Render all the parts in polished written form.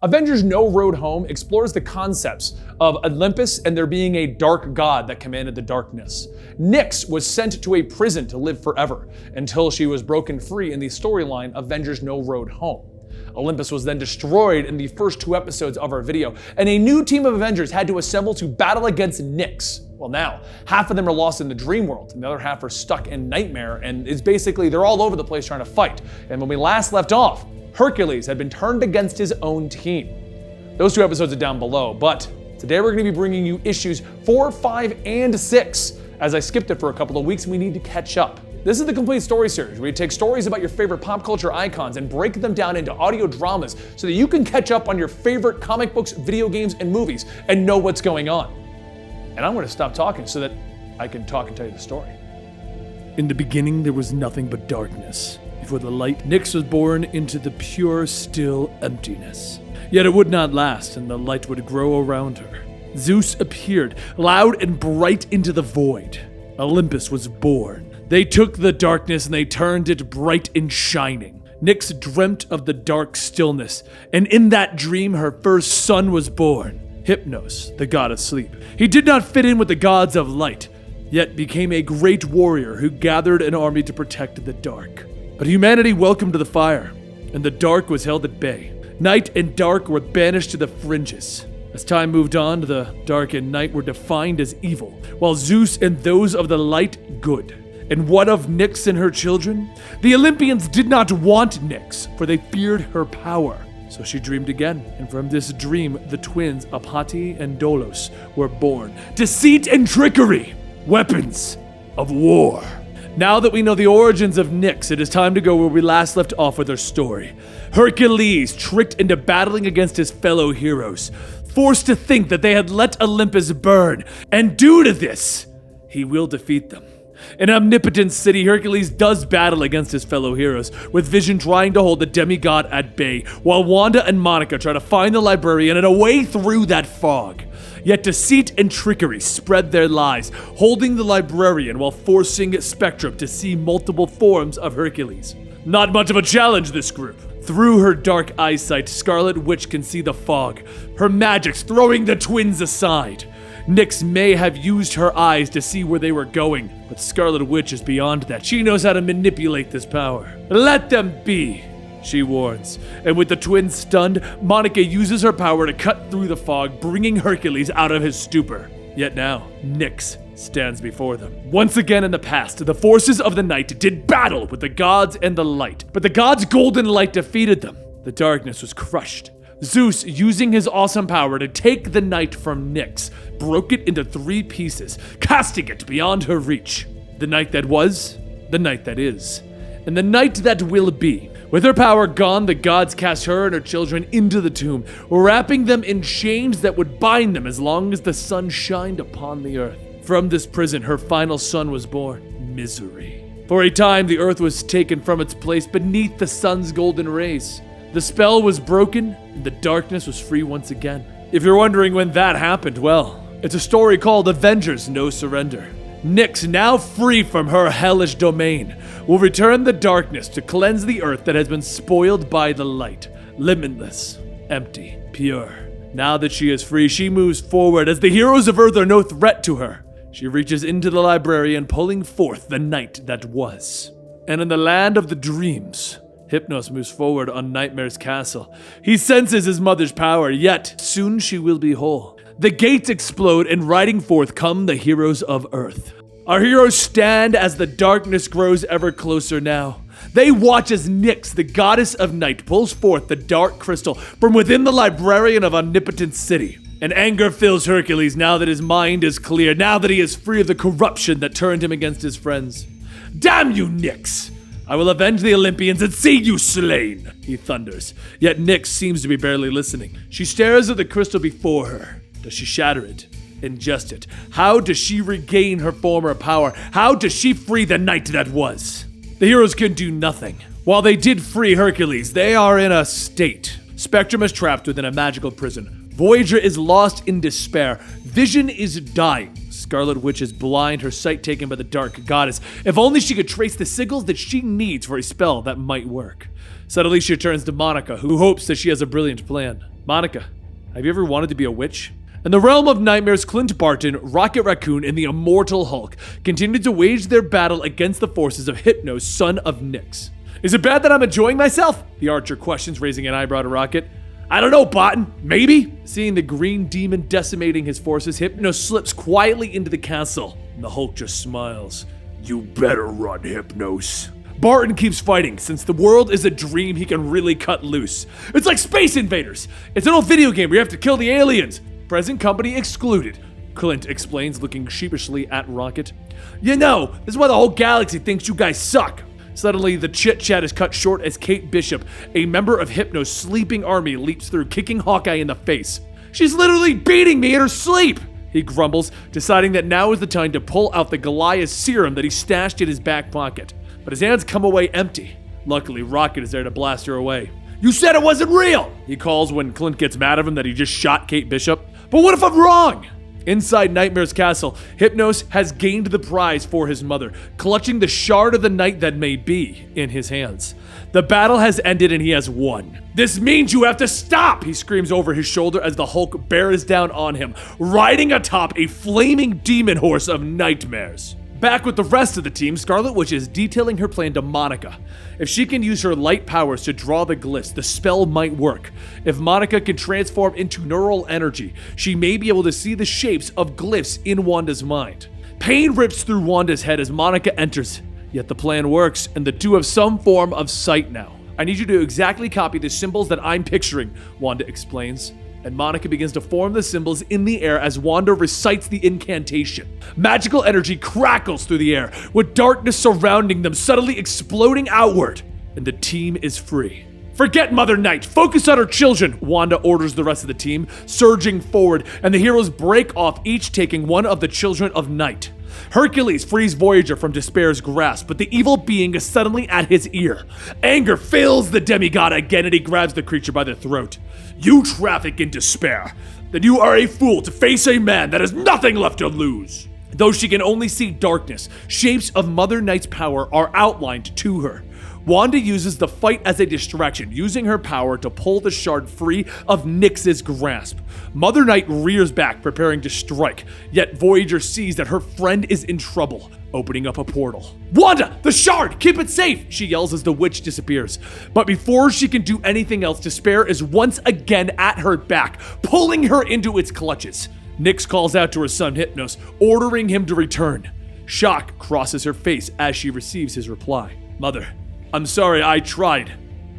Avengers No Road Home explores the concepts of Olympus and there being a dark god that commanded the darkness. Nyx was sent to a prison to live forever until she was broken free in the storyline Avengers No Road Home. Olympus was then destroyed in the first 2 episodes of our video, and a new team of Avengers had to assemble to battle against Nyx. Well, now, half of them are lost in the dream world, and the other half are stuck in Nightmare, and it's basically, they're all over the place trying to fight. And when we last left off, Hercules had been turned against his own team. Those 2 episodes are down below, but today we're going to be bringing you issues 4, 5, and 6. As I skipped it for a couple of weeks, we need to catch up. This is the complete story series, where we take stories about your favorite pop culture icons and break them down into audio dramas so that you can catch up on your favorite comic books, video games, and movies and know what's going on. And I'm going to stop talking so that I can talk and tell you the story. In the beginning, there was nothing but darkness. Before the light, Nyx was born into the pure, still emptiness. Yet it would not last, and the light would grow around her. Zeus appeared, loud and bright into the void. Olympus was born. They took the darkness and they turned it bright and shining. Nyx dreamt of the dark stillness, and in that dream her first son was born, Hypnos, the god of sleep. He did not fit in with the gods of light, yet became a great warrior who gathered an army to protect the dark. But humanity welcomed the fire, and the dark was held at bay. Night and dark were banished to the fringes. As time moved on, the dark and night were defined as evil, while Zeus and those of the light good. And what of Nyx and her children? The Olympians did not want Nyx, for they feared her power. So she dreamed again, and from this dream, the twins Apati and Dolos were born. Deceit and trickery, weapons of war. Now that we know the origins of Nyx, it is time to go where we last left off with her story. Hercules, tricked into battling against his fellow heroes, forced to think that they had let Olympus burn, and due to this, he will defeat them. In Omnipotent City, Hercules does battle against his fellow heroes, with Vision trying to hold the demigod at bay, while Wanda and Monica try to find the librarian and a way through that fog. Yet deceit and trickery spread their lies, holding the librarian while forcing Spectrum to see multiple forms of Hercules. Not much of a challenge, this group. Through her dark eyesight, Scarlet Witch can see the fog, her magics throwing the twins aside. Nyx may have used her eyes to see where they were going, but Scarlet Witch is beyond that. She knows how to manipulate this power. Let them be, she warns. And with the twins stunned, Monica uses her power to cut through the fog, bringing Hercules out of his stupor. Yet now, Nyx stands before them. Once again in the past, the forces of the night did battle with the gods and the light, but the gods' golden light defeated them. The darkness was crushed. Zeus, using his awesome power to take the night from Nyx, broke it into 3 pieces, casting it beyond her reach. The night that was, the night that is, and the night that will be. With her power gone, the gods cast her and her children into the tomb, wrapping them in chains that would bind them as long as the sun shined upon the earth. From this prison, her final son was born, Misery. For a time, the earth was taken from its place beneath the sun's golden rays. The spell was broken, and the darkness was free once again. If you're wondering when that happened, well, it's a story called Avengers No Surrender. Nyx, now free from her hellish domain, will return the darkness to cleanse the earth that has been spoiled by the light. Limitless, empty, pure. Now that she is free, she moves forward as the heroes of Earth are no threat to her. She reaches into the librarian, pulling forth the night that was. And in the land of the dreams, Hypnos moves forward on Nightmare's castle. He senses his mother's power, yet soon she will be whole. The gates explode, and riding forth come the heroes of Earth. Our heroes stand as the darkness grows ever closer now. They watch as Nyx, the goddess of night, pulls forth the dark crystal from within the librarian of Omnipotent City. And anger fills Hercules now that his mind is clear, now that he is free of the corruption that turned him against his friends. Damn you, Nyx! I will avenge the Olympians and see you slain, he thunders. Yet Nyx seems to be barely listening. She stares at the crystal before her. Does she shatter it? Ingest it? How does she regain her former power? How does she free the night that was? The heroes can do nothing. While they did free Hercules, they are in a state. Spectrum is trapped within a magical prison. Voyager is lost in despair. Vision is dying. Scarlet Witch is blind, her sight taken by the dark goddess. If only she could trace the sigils that she needs for a spell that might work. Suddenly she turns to Monica, who hopes that she has a brilliant plan. Monica, have you ever wanted to be a witch? In the realm of nightmares, Clint Barton, Rocket Raccoon, and the immortal Hulk continued to wage their battle against the forces of Hypnos, son of Nyx. Is it bad that I'm enjoying myself? The Archer questions, raising an eyebrow to Rocket. I don't know, Barton. Maybe? Seeing the green demon decimating his forces, Hypnos slips quietly into the castle, and the Hulk just smiles. You better run, Hypnos. Barton keeps fighting. Since the world is a dream, he can really cut loose. It's like Space Invaders. It's an old video game where you have to kill the aliens. Present company excluded, Clint explains, looking sheepishly at Rocket. You know, this is why the whole galaxy thinks you guys suck. Suddenly, the chit-chat is cut short as Kate Bishop, a member of Hypno's sleeping army, leaps through, kicking Hawkeye in the face. She's literally beating me in her sleep, he grumbles, deciding that now is the time to pull out the Goliath serum that he stashed in his back pocket. But his hands come away empty. Luckily, Rocket is there to blast her away. You said it wasn't real, he calls when Clint gets mad at him that he just shot Kate Bishop. But what if I'm wrong? Inside Nightmare's castle, Hypnos has gained the prize for his mother, clutching the shard of the night that may be in his hands. The battle has ended and he has won. This means you have to stop, he screams over his shoulder as the Hulk bears down on him, riding atop a flaming demon horse of nightmares. Back with the rest of the team, Scarlet Witch is detailing her plan to Monica. If she can use her light powers to draw the glyphs, the spell might work. If Monica can transform into neural energy, she may be able to see the shapes of glyphs in Wanda's mind. Pain rips through Wanda's head as Monica enters, yet the plan works, and the two have some form of sight now. I need you to exactly copy the symbols that I'm picturing, Wanda explains. And Monica begins to form the symbols in the air as Wanda recites the incantation. Magical energy crackles through the air, with darkness surrounding them suddenly exploding outward, and the team is free. Forget Mother Night, focus on her children, Wanda orders the rest of the team, surging forward, and the heroes break off, each taking one of the children of night. Hercules frees Voyager from Despair's grasp, but the evil being is suddenly at his ear. Anger fills the demigod again, and he grabs the creature by the throat. You traffic in despair, then you are a fool to face a man that has nothing left to lose. Though she can only see darkness, shapes of Mother Night's power are outlined to her. Wanda uses the fight as a distraction, using her power to pull the shard free of Nyx's grasp. Mother Night rears back, preparing to strike, yet Voyager sees that her friend is in trouble, opening up a portal. Wanda, the shard, keep it safe, she yells as the witch disappears. But before she can do anything else, Despair is once again at her back, pulling her into its clutches. Nyx calls out to her son Hypnos, ordering him to return. Shock crosses her face as she receives his reply. Mother, I'm sorry I tried.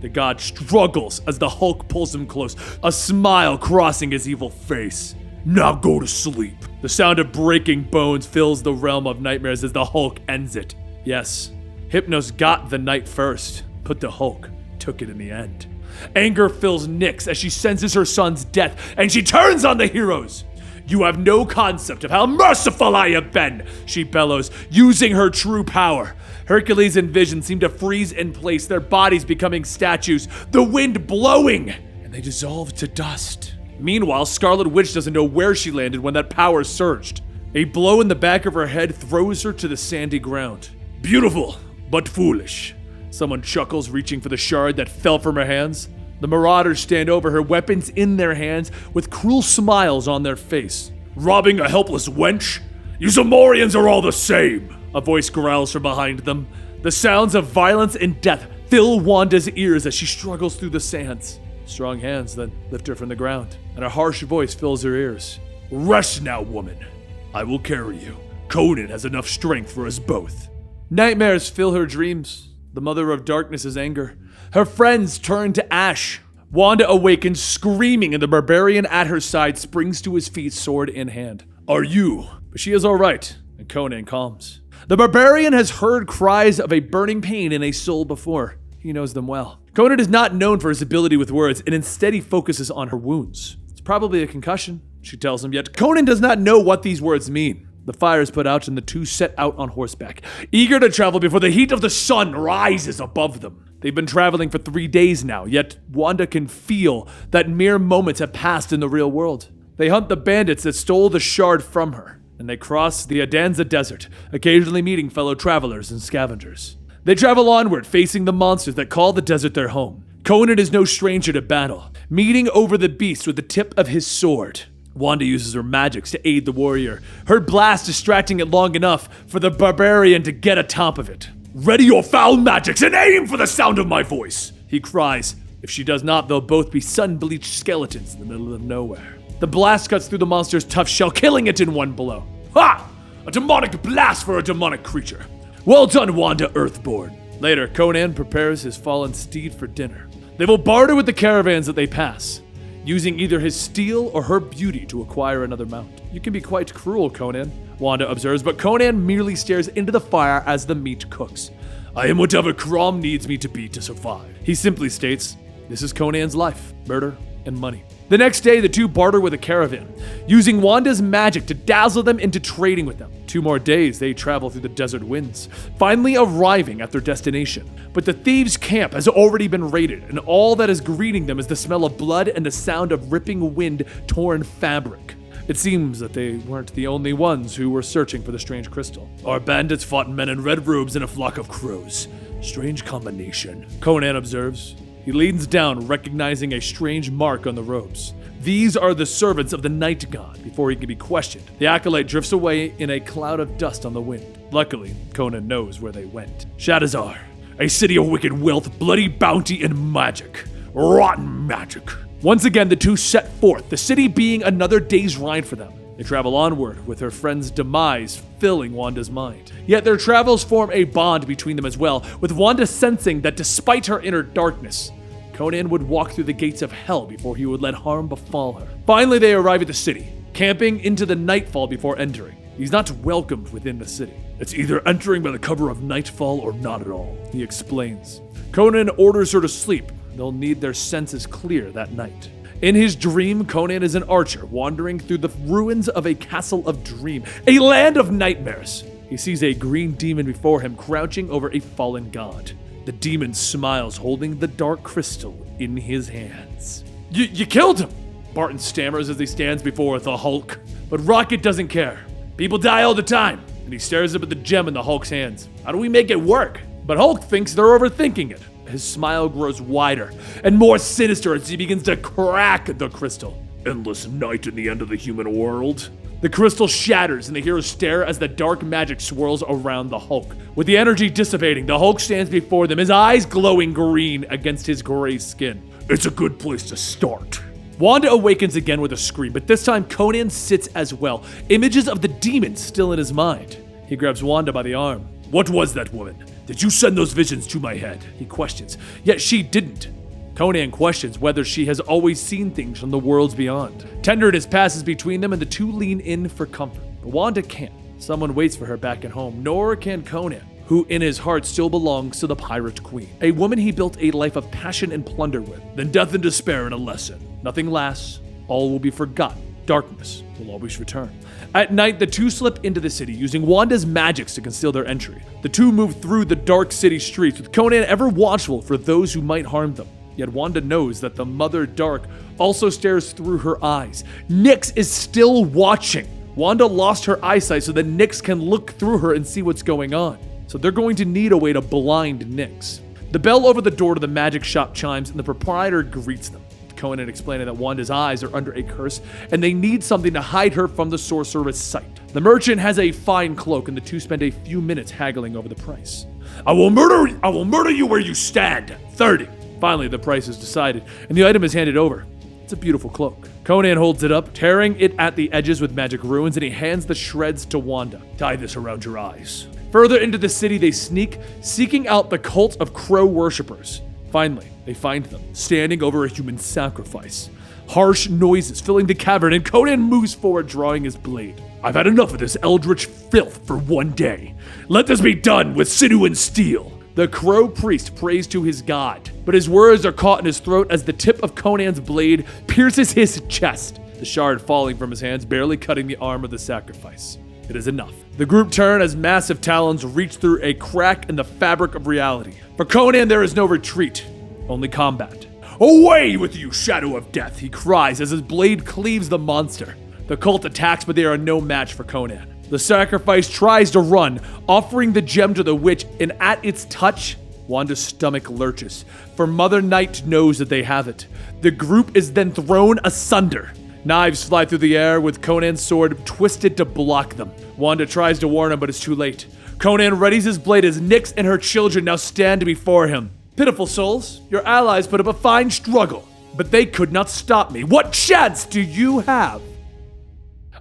The god struggles as the Hulk pulls him close, a smile crossing his evil face. Now go to sleep. The sound of breaking bones fills the realm of nightmares as the Hulk ends it. Yes, Hypnos got the night first, but the Hulk took it in the end. Anger fills Nyx as she senses her son's death, and she turns on the heroes. You have no concept of how merciful I have been, she bellows, using her true power. Hercules and Vision seem to freeze in place, their bodies becoming statues, the wind blowing, and they dissolve to dust. Meanwhile, Scarlet Witch doesn't know where she landed when that power surged. A blow in the back of her head throws her to the sandy ground. Beautiful, but foolish. Someone chuckles, reaching for the shard that fell from her hands. The Marauders stand over her, weapons in their hands, with cruel smiles on their face. Robbing a helpless wench? You Zamorians are all the same, a voice growls from behind them. The sounds of violence and death fill Wanda's ears as she struggles through the sands. Strong hands then lift her from the ground, and a harsh voice fills her ears. Rest now, woman. I will carry you. Conan has enough strength for us both. Nightmares fill her dreams. The mother of darkness' anger. Her friends turn to ash. Wanda awakens screaming, and the barbarian at her side springs to his feet, sword in hand. Are you? But she is all right, and Conan calms. The barbarian has heard cries of a burning pain in a soul before. He knows them well. Conan is not known for his ability with words, and instead he focuses on her wounds. It's probably a concussion, she tells him, yet Conan does not know what these words mean. The fire is put out and the two set out on horseback, eager to travel before the heat of the sun rises above them. They've been traveling for 3 days now, yet Wanda can feel that mere moments have passed in the real world. They hunt the bandits that stole the shard from her, and they cross the Adanza Desert, occasionally meeting fellow travelers and scavengers. They travel onward, facing the monsters that call the desert their home. Conan is no stranger to battle, meeting over the beast with the tip of his sword. Wanda uses her magics to aid the warrior, her blast distracting it long enough for the barbarian to get atop of it. "Ready your foul magics and aim for the sound of my voice," he cries. If she does not, they'll both be sun-bleached skeletons in the middle of nowhere. The blast cuts through the monster's tough shell, killing it in one blow. Ha! A demonic blast for a demonic creature. Well done, Wanda Earthborn. Later, Conan prepares his fallen steed for dinner. They will barter with the caravans that they pass, using either his steel or her beauty to acquire another mount. You can be quite cruel, Conan, Wanda observes, but Conan merely stares into the fire as the meat cooks. I am whatever Crom needs me to be to survive. He simply states, this is Conan's life, murder and money. The next day, the two barter with a caravan, using Wanda's magic to dazzle them into trading with them. 2 more days, they travel through the desert winds, finally arriving at their destination. But the thieves' camp has already been raided, and all that is greeting them is the smell of blood and the sound of ripping wind-torn fabric. It seems that they weren't the only ones who were searching for the strange crystal. Our bandits fought men in red robes and a flock of crows. Strange combination, Conan observes. He leans down, recognizing a strange mark on the robes. These are the servants of the night god. Before he can be questioned, the acolyte drifts away in a cloud of dust on the wind. Luckily, Conan knows where they went. Shadazar, a city of wicked wealth, bloody bounty, and magic. Rotten magic. Once again, the two set forth, the city being another day's ride for them. They travel onward, with her friend's demise filling Wanda's mind. Yet their travels form a bond between them as well, with Wanda sensing that despite her inner darkness, Conan would walk through the gates of hell before he would let harm befall her. Finally, they arrive at the city, camping into the nightfall before entering. He's not welcomed within the city. It's either entering by the cover of nightfall or not at all, he explains. Conan orders her to sleep. They'll need their senses clear that night. In his dream, Conan is an archer wandering through the ruins of a castle of dream, a land of nightmares. He sees a green demon before him crouching over a fallen god. The demon smiles, holding the dark crystal in his hands. You killed him, Barton stammers as he stands before the Hulk. But Rocket doesn't care. People die all the time, and he stares up at the gem in the Hulk's hands. How do we make it work? But Hulk thinks they're overthinking it. His smile grows wider and more sinister as he begins to crack the crystal. Endless night in the end of the human world. The crystal shatters and the heroes stare as the dark magic swirls around the Hulk. With the energy dissipating, the Hulk stands before them, his eyes glowing green against his gray skin. It's a good place to start. Wanda awakens again with a scream, but this time Conan sits as well, images of the demon still in his mind. He grabs Wanda by the arm. What was that woman? Did you send those visions to my head? He questions. Yet she didn't. Conan questions whether she has always seen things from the worlds beyond. Tenderness passes between them and the two lean in for comfort. But Wanda can't. Someone waits for her back at home, nor can Conan, who in his heart still belongs to the Pirate Queen, a woman he built a life of passion and plunder with. Then death and despair and a lesson. Nothing lasts. All will be forgotten. Darkness will always return. At night, the two slip into the city, using Wanda's magics to conceal their entry. The two move through the dark city streets, with Conan ever watchful for those who might harm them. Yet Wanda knows that the Mother Dark also stares through her eyes. Nyx is still watching. Wanda lost her eyesight so that Nyx can look through her and see what's going on. So they're going to need a way to blind Nyx. The bell over the door to the magic shop chimes and the proprietor greets them. Conan explaining that Wanda's eyes are under a curse and they need something to hide her from the sorcerer's sight. The merchant has a fine cloak and the two spend a few minutes haggling over the price. I will murder you where you stand. 30. Finally, the price is decided and the item is handed over. It's a beautiful cloak. Conan holds it up, tearing it at the edges with magic runes, and he hands the shreds to Wanda. Tie this around your eyes. Further into the city they sneak, seeking out the cult of crow worshippers. Finally, they find them, standing over a human sacrifice. Harsh noises filling the cavern, and Conan moves forward, drawing his blade. I've had enough of this eldritch filth for one day. Let this be done with sinew and steel. The crow priest prays to his god, but his words are caught in his throat as the tip of Conan's blade pierces his chest, the shard falling from his hands, barely cutting the arm of the sacrifice. It is enough. The group turn as massive talons reach through a crack in the fabric of reality. For Conan, there is no retreat, only combat. Away with you, shadow of death, he cries as his blade cleaves the monster. The cult attacks, but they are no match for Conan. The sacrifice tries to run, offering the gem to the witch, and at its touch, Wanda's stomach lurches, for Mother Night knows that they have it. The group is then thrown asunder. Knives fly through the air with Conan's sword twisted to block them. Wanda tries to warn him, but it's too late. Conan readies his blade as Nyx and her children now stand before him. Pitiful souls, your allies put up a fine struggle, but they could not stop me. What chance do you have?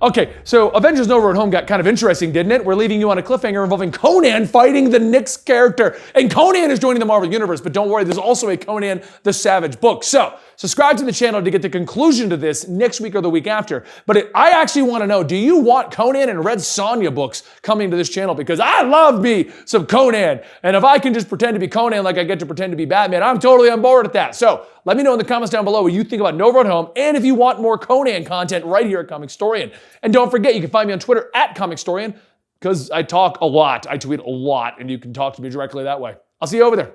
Okay, so Avengers No Road Home got kind of interesting, didn't it? We're leaving you on a cliffhanger involving Conan fighting the Nyx character. And Conan is joining the Marvel Universe, but don't worry, there's also a Conan the Savage book. So, subscribe to the channel to get the conclusion to this next week or the week after. But I actually want to know, do you want Conan and Red Sonja books coming to this channel? Because I love me some Conan. And if I can just pretend to be Conan like I get to pretend to be Batman, I'm totally on board with that. So, let me know in the comments down below what you think about No Road Home, and if you want more Conan content right here at Comicstorian. And don't forget, you can find me on Twitter at Comicstorian, because I talk a lot, I tweet a lot, and you can talk to me directly that way. I'll see you over there.